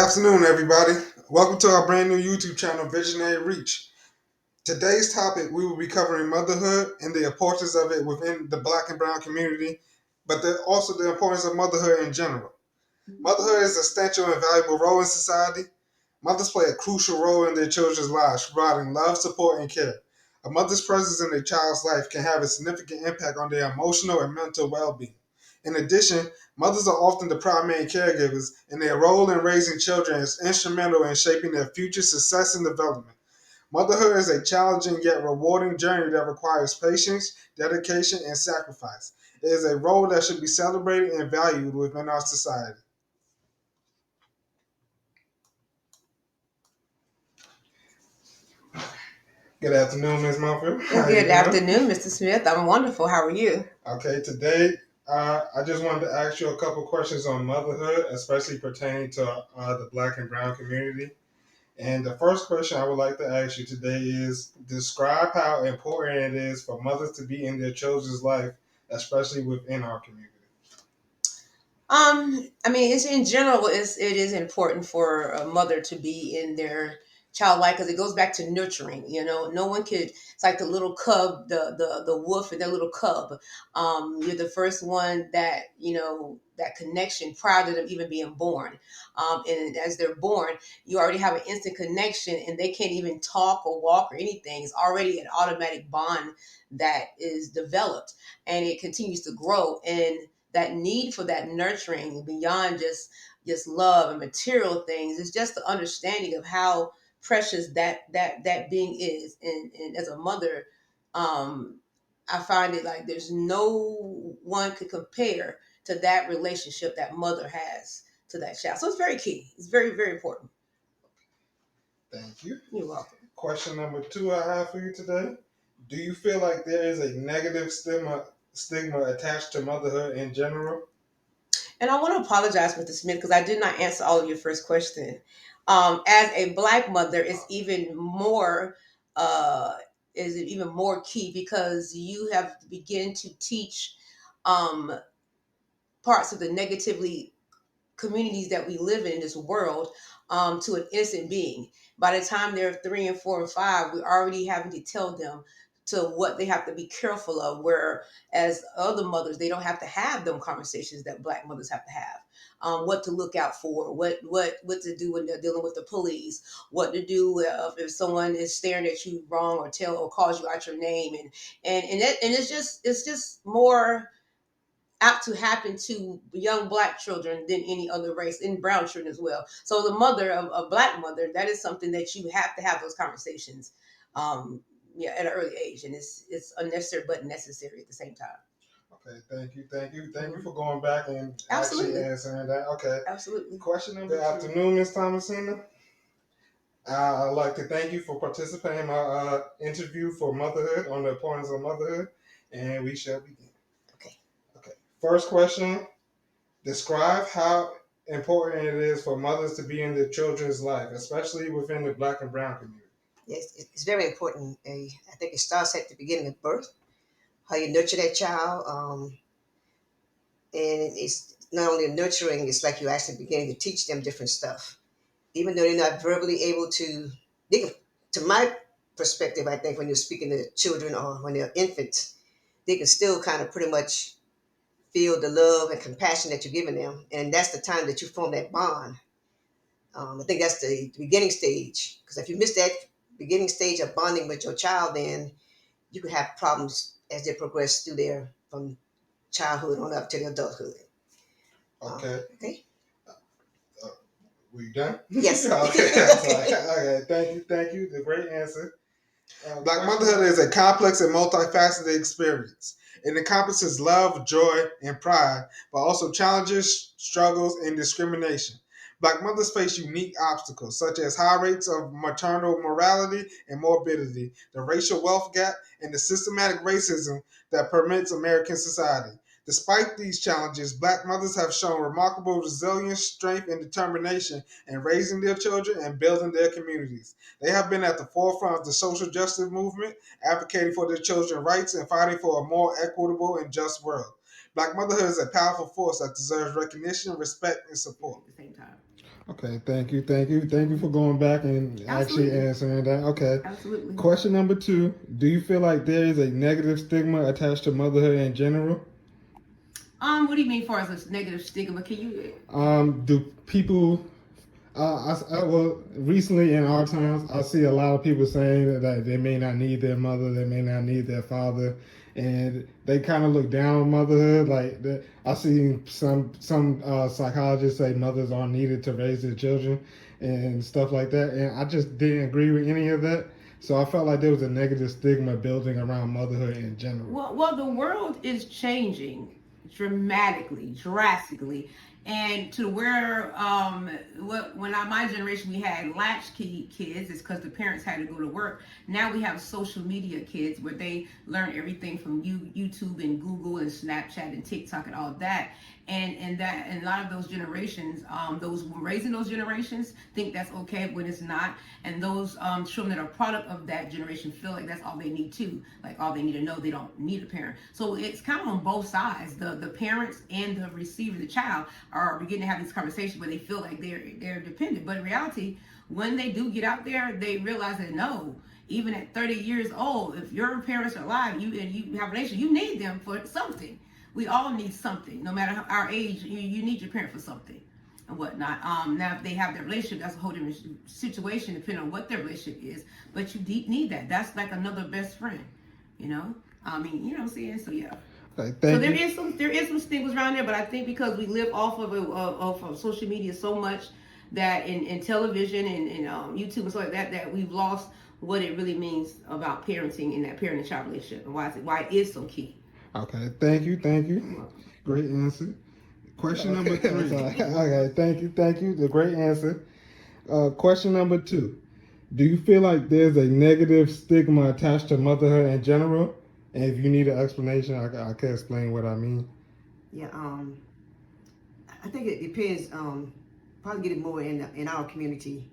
afternoon, everybody. Welcome to our brand new YouTube channel, Visionary Reach. Today's topic, we will be covering motherhood and the importance of it within the Black and Brown community, but also the importance of motherhood in general. Motherhood is an essential and valuable role in society. Mothers play a crucial role in their children's lives, providing love, support, and care. A mother's presence in a child's life can have a significant impact on their emotional and mental well-being. In addition, mothers are often the primary caregivers, and their role in raising children is instrumental in shaping their future success and development. Motherhood is a challenging yet rewarding journey that requires patience, dedication, and sacrifice. It is a role that should be celebrated and valued within our society. Good afternoon, Ms. Mumford. How you Good doing? afternoon, Mr. Smith. I'm wonderful. How are you? Okay, today I just wanted to ask you a couple questions on motherhood, especially pertaining to the Black and Brown community. And the first question I would like to ask you today is describe how important it is for mothers to be in their children's life, especially within our community. It's in general, it is important for a mother to be in their child life because it goes back to nurturing. No one could. It's like the little cub, the wolf and their little cub. You're the first one that that connection prior to them even being born. And as they're born, you already have an instant connection, and they can't even talk or walk or anything. It's already an automatic bond that is developed, and it continues to grow. And that need for that nurturing beyond just love and material things is just the understanding of how precious that being is. And as a mother, I find it like there's no one could compare to that relationship that mother has to that child. So it's very key. It's very, very important. Thank you. You're welcome. Question number two I have for you today. Do you feel like there is a negative stigma attached to motherhood in general? And I want to apologize, Mr. Smith, because I did not answer all of your first question. As a black mother, it's even more uh, is it even more key because you have to begin to teach um, parts of the negatively communities that we live in this world to an innocent being. By the time they're 3 and 4 and 5, we're already having to tell them to what they have to be careful of. Whereas other mothers, they don't have to have them conversations that black mothers have to have. What to look out for, what to do when they're dealing with the police, what to do if someone is staring at you wrong or tell or calls you out your name, and it's just more apt to happen to young black children than any other race, and brown children as well. So the mother of a black mother, that is something that you have to have those conversations at an early age, and it's unnecessary but necessary at the same time. Okay, thank you for going back and actually Absolutely. answering that. Okay, Absolutely. question number. Good afternoon, Ms. Thomasina. I'd like to thank you for participating in my interview for motherhood on the importance of motherhood, and we shall begin. Okay. Okay, first question. Describe how important it is for mothers to be in their children's life, especially within the Black and Brown community. Yes, it's very important. I think it starts at the beginning of birth, how you nurture that child. And it's not only nurturing, it's like you're actually beginning to teach them different stuff. Even though they're not verbally able to, to my perspective, I think when you're speaking to children or when they're infants, they can still kind of pretty much feel the love and compassion that you're giving them. And that's the time that you form that bond. I think that's the beginning stage. Because if you miss that beginning stage of bonding with your child, then you could have problems as they progress through their from childhood on up to their adulthood. Okay. Uh, we done? Yes. Okay. Thank you. The great answer. Black motherhood is a complex and multifaceted experience. It encompasses love, joy, and pride, but also challenges, struggles, and discrimination. Black mothers face unique obstacles such as high rates of maternal mortality and morbidity, the racial wealth gap, and the systematic racism that permeates American society. Despite these challenges, black mothers have shown remarkable resilience, strength, and determination in raising their children and building their communities. They have been at the forefront of the social justice movement, advocating for their children's rights and fighting for a more equitable and just world. Black motherhood is a powerful force that deserves recognition, respect, and support. At the same time. Okay, thank you for going back and actually Absolutely. answering that. Okay, Absolutely. question number two: do you feel like there is a negative stigma attached to motherhood in general? What do you mean, far as a negative stigma? Can you? Do people well, recently in our times, I see a lot of people saying that they may not need their mother, they may not need their father, and they kind of look down on motherhood. I see some psychologists say mothers aren't needed to raise their children and stuff like that, and I just didn't agree with any of that. So I felt like there was a negative stigma building around motherhood in general. Well, the world is changing dramatically, drastically, and to where my generation we had latchkey kids, is because the parents had to go to work. Now we have social media kids where they learn everything from YouTube and Google and Snapchat and TikTok and all of that. And a lot of those generations, those raising those generations think that's okay when it's not, and those children that are product of that generation feel like that's all they need to, like all they need to know, they don't need a parent. So it's kind of on both sides. The parents and the receiver, the child, are beginning to have these conversations where they feel like they're dependent. But in reality, when they do get out there, they realize that no, even at 30 years old, if your parents are alive, you have a relationship, you need them for something. We all need something, no matter our age. You need your parent for something and whatnot. Now, if they have their relationship, that's a whole different situation, depending on what their relationship is. But you need that. That's like another best friend, you know. I mean, you know what I'm saying? So yeah. Okay, So thank you. there is some stigmas around there, but I think because we live off of social media so much, that in television and YouTube and stuff like that, that we've lost what it really means about parenting and that parent and child relationship, and why it is so key. Okay, thank you. Great answer. Question number Okay, I'm three. sorry. Okay, thank you. The great answer. Question number two. Do you feel like there's a negative stigma attached to motherhood in general? And if you need an explanation, I can explain what I mean. Yeah, I think it depends. Probably get it more in our community,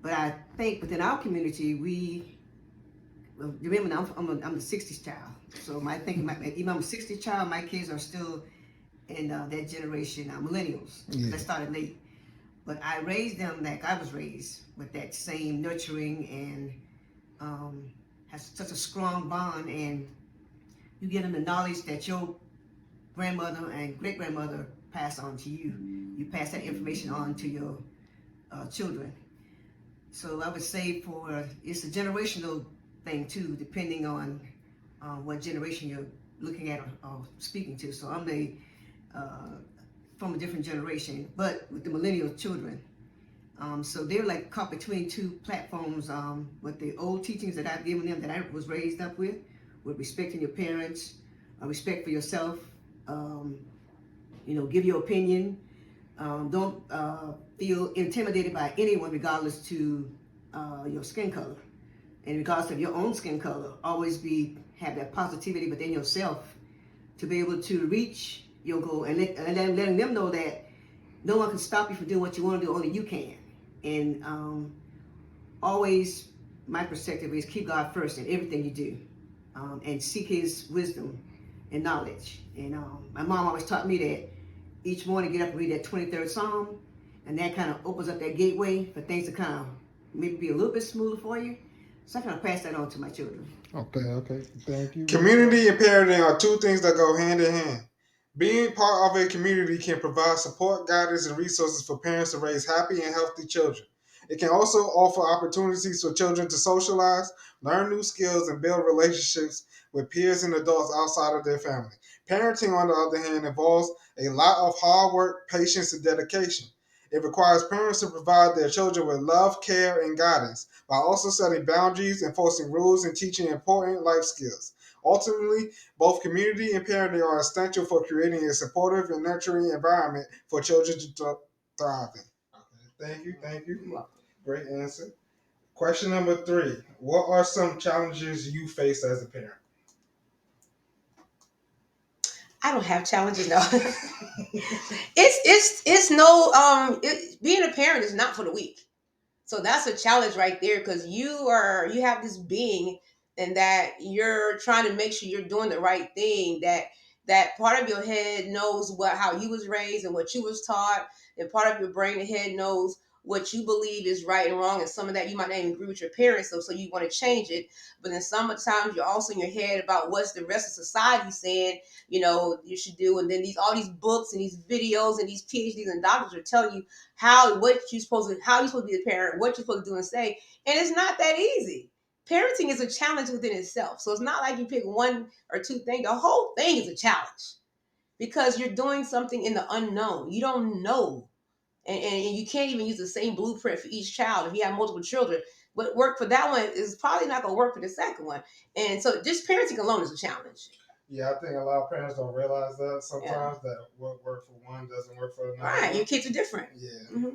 but I think within our community, remember now, I'm the '60s child, so my thinking, even I'm a '60s child, my kids are still in that generation, millennials, because I Yeah. started late. But I raised them like I was raised, with that same nurturing and has such a strong bond, and you get them the knowledge that your grandmother and great grandmother passed on to you. You pass that information on to your children. So I would say it's a generational thing too, depending on what generation you're looking at or speaking to. So I'm uh, from a different generation, but with the millennial children. So they're like caught between two platforms, with the old teachings that I've given them, that I was raised up with respecting your parents, respect for yourself, um, give your opinion. Don't feel intimidated by anyone, regardless to your skin color. And regardless of your own skin color, always have that positivity within yourself to be able to reach your goal, and letting them know that no one can stop you from doing what you want to do, only you can. And always, my perspective is keep God first in everything you do, and seek His wisdom and knowledge. And my mom always taught me that each morning get up and read that 23rd Psalm, and that kind of opens up that gateway for things to kind of maybe be a little bit smoother for you. So I kind of pass that on to my children. Okay. Thank you. Well, Community and parenting are two things that go hand in hand. Being part of a community can provide support, guidance, and resources for parents to raise happy and healthy children. It can also offer opportunities for children to socialize, learn new skills, and build relationships with peers and adults outside of their family. Parenting, on the other hand, involves a lot of hard work, patience, and dedication. It requires parents to provide their children with love, care, and guidance, while also setting boundaries, enforcing rules, and teaching important life skills. Ultimately, both community and parenting are essential for creating a supportive and nurturing environment for children to thrive in. Okay, thank you. you're welcome. Great answer. Question number three: what are some challenges you face as a parent? I don't have challenges, no. It's no being a parent is not for the weak. So that's a challenge right there, because you have this being, and that you're trying to make sure you're doing the right thing, that that part of your head knows how you was raised and what you was taught, and part of your brain and head knows what you believe is right and wrong, and some of that you might not even agree with your parents, so you want to change it. But then sometimes you're also in your head about what's the rest of society saying, you should do. And then all these books and these videos and these PhDs and doctors are telling you how you're supposed to be a parent, what you're supposed to do and say. And it's not that easy. Parenting is a challenge within itself. So it's not like you pick one or two things. The whole thing is a challenge because you're doing something in the unknown. You don't know. And you can't even use the same blueprint for each child. If you have multiple children, what worked for that one is probably not going to work for the second one. And so just parenting alone is a challenge. Yeah, I think a lot of parents don't realize that sometimes, that what works for one doesn't work for another. Right, your kids are different. Yeah. Mm-hmm.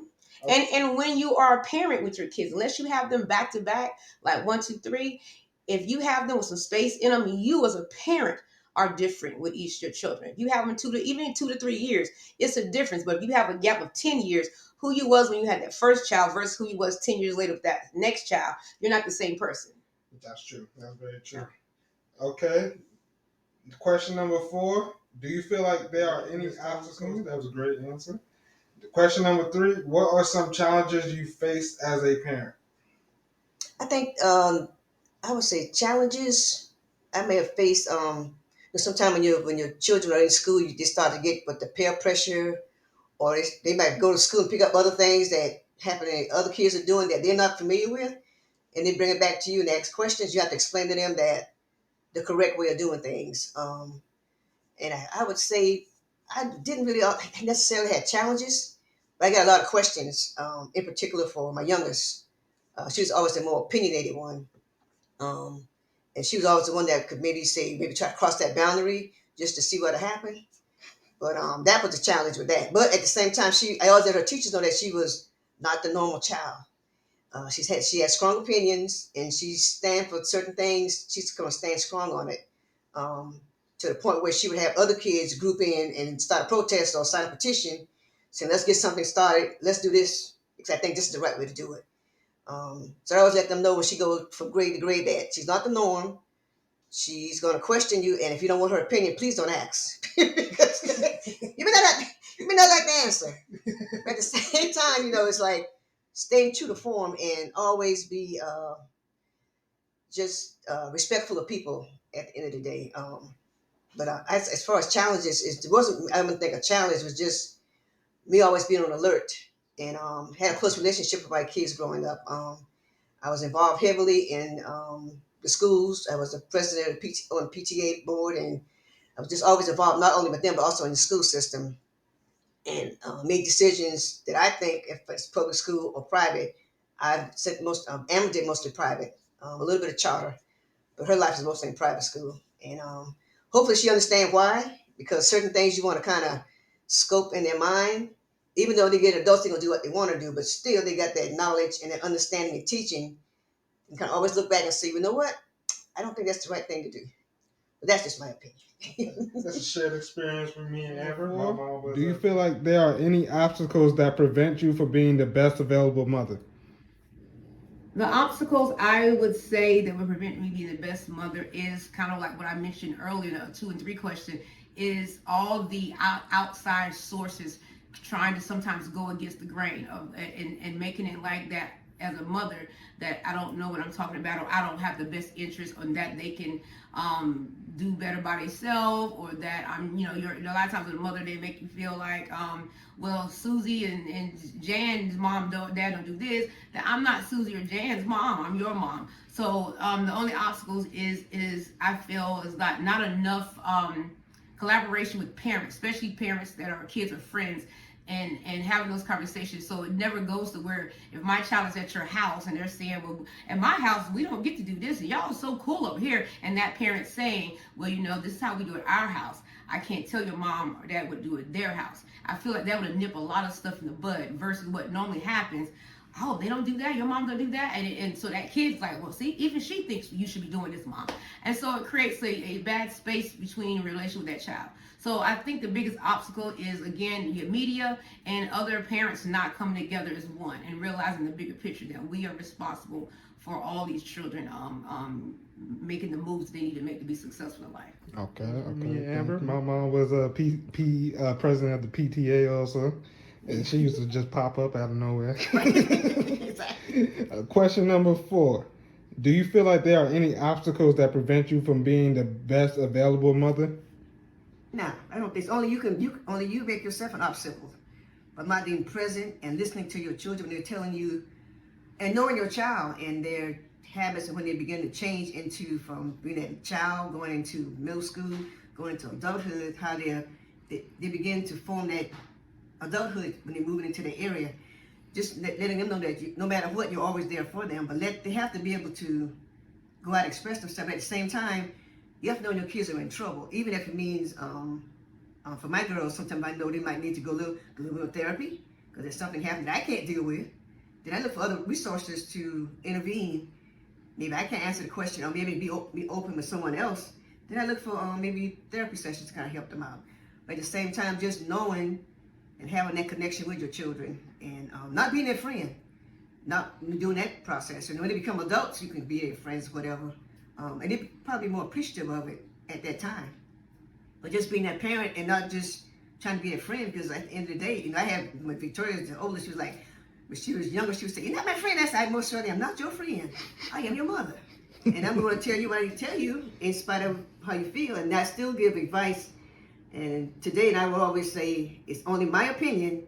Okay. And when you are a parent with your kids, unless you have them back to back, like 1, 2, 3, if you have them with some space in them, you as a parent are different with each of your children. If you have them even in 2 to 3 years, it's a difference. But if you have a gap of 10 years, who you was when you had that first child versus who you was 10 years later with that next child, you're not the same person. That's true. That's very true. Yeah. Okay. Question number 4. Do you feel like there are any obstacles? That was a great answer. Question number 3. What are some challenges you face as a parent? I think I would say challenges I may have faced. Sometimes when your children are in school, you just start to get with the peer pressure, or they might go to school and pick up other things that happen that other kids are doing that they're not familiar with, and they bring it back to you and ask questions. You have to explain to them that the correct way of doing things. And I would say I didn't really necessarily have challenges, but I got a lot of questions. In particular for my youngest, she was always the more opinionated one. Um, and she was always the one that could maybe try to cross that boundary just to see what happened. But that was the challenge with that. But at the same time, I always let her teachers know that she was not the normal child. She had strong opinions, and she stand for certain things. She's going to stand strong on it, to the point where she would have other kids group in and start a protest or sign a petition, saying, "Let's get something started. Let's do this because I think this is the right way to do it." So I always let them know when she goes from grade to grade that she's not the norm. She's going to question you, and if you don't want her opinion, please don't ask. Because you may not like the answer. But at the same time, it's like staying true to form and always be just respectful of people at the end of the day. But as far as challenges, it wasn't. I don't think a challenge was just me always being on alert and had a close relationship with my kids growing up. I was involved heavily in the schools. I was the president of on the PTA board, and I was just always involved not only with them but also in the school system, and made decisions that I think, if it's public school or private, I've said Amber did mostly private, a little bit of charter, but her life is mostly in private school, and hopefully she understands why, because certain things you want to kind of scope in their mind. Even though they get adults, they're gonna do what they want to do, but still they got that knowledge and that understanding and teaching. You can always look back and say, you know what? I don't think that's the right thing to do. But that's just my opinion. That's a shared experience with me and Amber. My mom was. Do you feel like there are any obstacles that prevent you from being the best available mother? The obstacles I would say that would prevent me being the best mother is kind of like what I mentioned earlier, the 2 and 3 question, is all the outside sources trying to sometimes go against the grain of and making it like that as a mother, that I don't know what I'm talking about, or I don't have the best interest, on that they can do better by themselves, or that you're a lot of times as a mother they make you feel like well, Susie and Jan's mom dad don't do this, that I'm not Susie or Jan's mom, I'm your mom. So the only obstacles is I feel is not enough collaboration with parents, especially parents that are kids or friends, and having those conversations, so it never goes to where if my child is at your house and they're saying, well, at my house we don't get to do this and y'all are so cool over here, and that parent saying, well, this is how we do it at our house, I can't tell your mom or dad what to do at their house. I feel like that would nip a lot of stuff in the bud versus what normally happens. Oh, they don't do that, your mom don't do that, and so that kid's like, well, see, even she thinks you should be doing this, mom. And so it creates a bad space between your relation with that child. So I think the biggest obstacle is, again, your media and other parents not coming together as one and realizing the bigger picture, that we are responsible for all these children making the moves they need to make to be successful in life. Okay, me, Amber. My mom was a president of the PTA also, and she used to just pop up out of nowhere. Exactly. Question number 4: do you feel like there are any obstacles that prevent you from being the best available mother? No, I don't think so. Only you make yourself an obstacle. By not being present and listening to your children when they're telling you, and knowing your child and their habits, and when they begin to change into from being a child going into middle school, going into adulthood, how they begin to form that adulthood when they're moving into the area. Just letting them know that no matter what, you're always there for them. But they have to be able to go out and express themselves. At the same time, you have to know when your kids are in trouble, even if it means, for my girls, sometimes I know they might need to go a little bit of therapy because there's something happening that I can't deal with. Then I look for other resources to intervene. Maybe I can't answer the question, or maybe be open with someone else. Then I look for maybe therapy sessions to kind of help them out. But at the same time, just knowing and having that connection with your children, and not being their friend, not doing that process. And when they become adults, you can be their friends, whatever. And they're probably more appreciative of it at that time. But just being that parent and not just trying to be a friend, because at the end of the day, I have, when Victoria was the oldest, she was like, when she was younger, she would say, "You're not my friend." I said, "Most certainly, I'm not your friend. I am your mother. And I'm going to tell you what I tell you in spite of how you feel." And I still give advice. And today, and I will always say, it's only my opinion,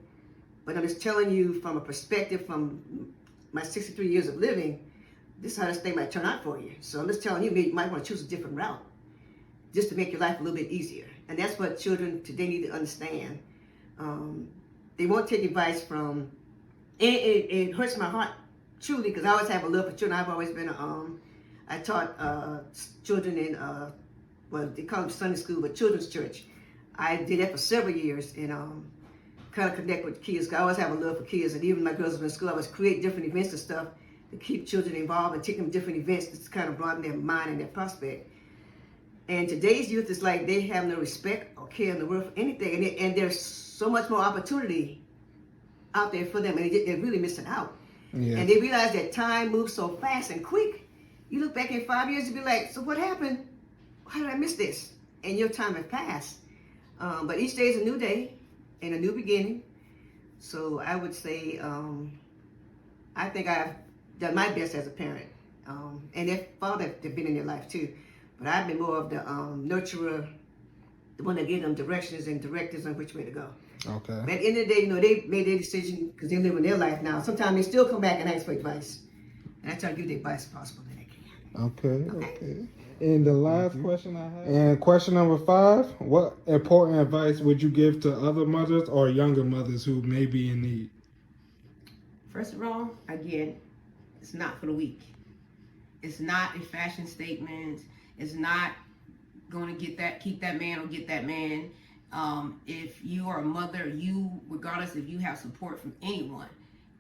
but I'm just telling you from a perspective from my 63 years of living, this is how this thing might turn out for you. So I'm just telling you, you might want to choose a different route just to make your life a little bit easier. And that's what children today need to understand. They won't take advice from, it hurts my heart, truly, because I always have a love for children. I've always been, I taught children in, well, they call them Sunday school, but children's church. I did that for several years, and kind of connect with kids. I always have a love for kids, and even my girls were in school, I was create different events and stuff to keep children involved and take them to different events to kind of broaden their mind and their prospect. And today's youth is like they have no respect or care in the world for anything, and there's so much more opportunity out there for them, and they're really missing out. Yes. And they realize that time moves so fast and quick. You look back in 5 years and be like, so what happened? How did I miss this? And your time has passed. But each day is a new day and a new beginning. So I would say, I think I've done my best as a parent. And their father have been in their life too. But I've been more of the nurturer, the one that gave them directions and directives on which way to go. Okay. But at the end of the day, they made their decision because they're living their life now. Sometimes they still come back and ask for advice. And I try to give the advice possible that I can. Okay. And the last question I have. And question number 5, what important advice would you give to other mothers or younger mothers who may be in need? First of all, again, it's not for the weak. It's not a fashion statement. It's not going to keep that man or get that man. If you are a mother, regardless if you have support from anyone,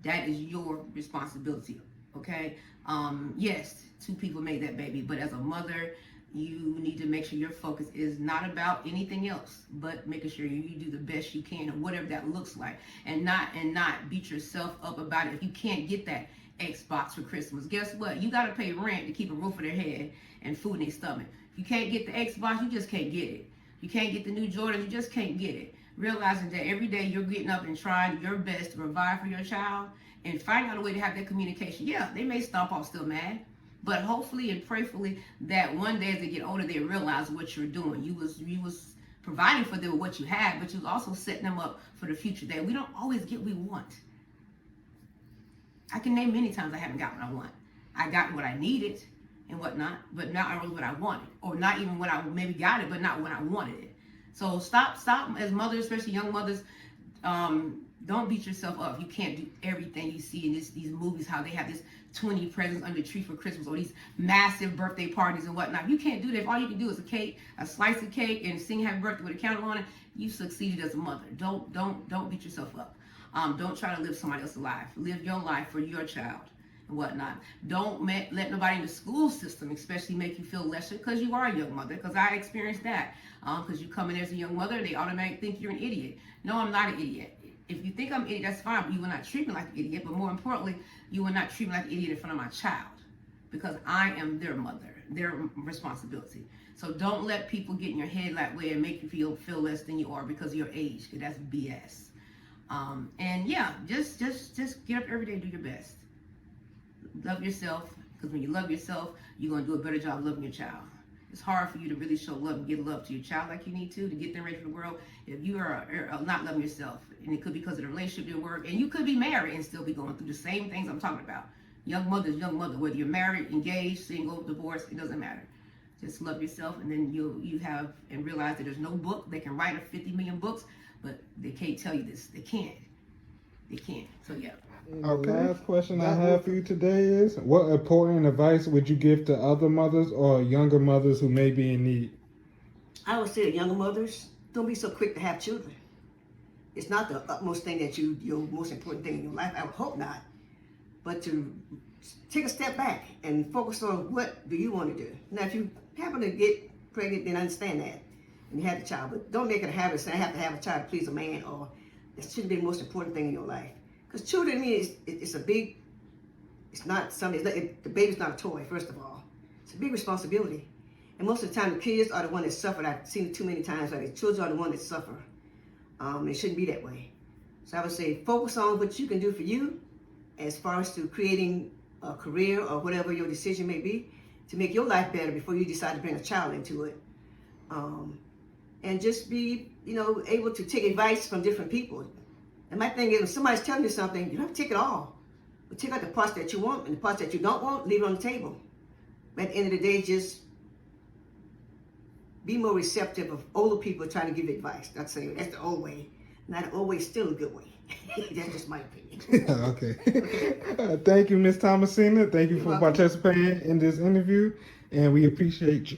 that is your responsibility. Okay. Yes, 2 people made that baby, but as a mother, you need to make sure your focus is not about anything else, but making sure you do the best you can, and whatever that looks like, and not beat yourself up about it. If you can't get that Xbox for Christmas, guess what? You got to pay rent to keep a roof over their head and food in their stomach. If you can't get the Xbox, you just can't get it. You can't get the new Jordans, you just can't get it. Realizing that every day you're getting up and trying your best to provide for your child and finding out a way to have that communication. Yeah, they may stomp off still mad, but hopefully and prayerfully that one day as they get older, they realize what you're doing. You was providing for them with what you had, but you was also setting them up for the future day. We don't always get what we want. I can name many times I haven't got what I want. I got what I needed and whatnot, but not always what I wanted, or not even when I maybe got it, but not when I wanted it. So stop as mothers, especially young mothers. Don't beat yourself up. You can't do everything you see in these movies, how they have this 20 presents under the tree for Christmas, or these massive birthday parties and whatnot. You can't do that. If all you can do is a slice of cake, and sing happy birthday with a candle on it, you succeeded as a mother. Don't beat yourself up. Don't try to live somebody else's life. Live your life for your child and whatnot. Don't let nobody in the school system especially make you feel lesser because you are a young mother, because I experienced that. Because you come in as a young mother, they automatically think you're an idiot. No, I'm not an idiot. If you think I'm an idiot, that's fine, but you will not treat me like an idiot. But more importantly, you will not treat me like an idiot in front of my child, because I am their mother. their responsibility. So don't let people get in your head that way and make you feel less than you are because of your age, because that's BS. And yeah, just get up every day and do your best. Love yourself, because when you love yourself, you're going to do a better job loving your child. It's hard for you to really show love and give love to your child like you need to get them ready for the world if you are not loving yourself. And it could be because of the relationship didn't work. And you could be married and still be going through the same things I'm talking about. Young mother, whether you're married, engaged, single, divorced, it doesn't matter. Just love yourself, and then you have and realize that there's no book. They can write 50 million books, but they can't tell you this. They can't. So yeah. Okay. Last question I have for you today is: what important advice would you give to other mothers or younger mothers who may be in need? I would say to younger mothers, don't be so quick to have children. It's not the utmost thing that your most important thing in your life. I would hope not. But to take a step back and focus on what do you want to do. Now, if you happen to get pregnant, then I understand that, and you have the child. But don't make it a habit. Say I have to have a child to please a man, or that shouldn't be the most important thing in your life. Because children, to me, it's a big. It's not something. The baby's not a toy. First of all, it's a big responsibility. And most of the time, the kids are the one that suffer. I've seen it too many times. Like the children are the one that suffer. It shouldn't be that way. So I would say focus on what you can do for you, as far as to creating a career or whatever your decision may be, to make your life better before you decide to bring a child into it. And just be, able to take advice from different people. And my thing is, when somebody's telling you something, you don't have to take it all. But take out the parts that you want, and the parts that you don't want, leave it on the table. But at the end of the day, just be more receptive of older people trying to give you advice. Not saying that's the old way. Not the old way is still a good way. That's just my opinion. Okay. Thank you, Ms. Thomasina. Thank you for participating in this interview, and we appreciate you.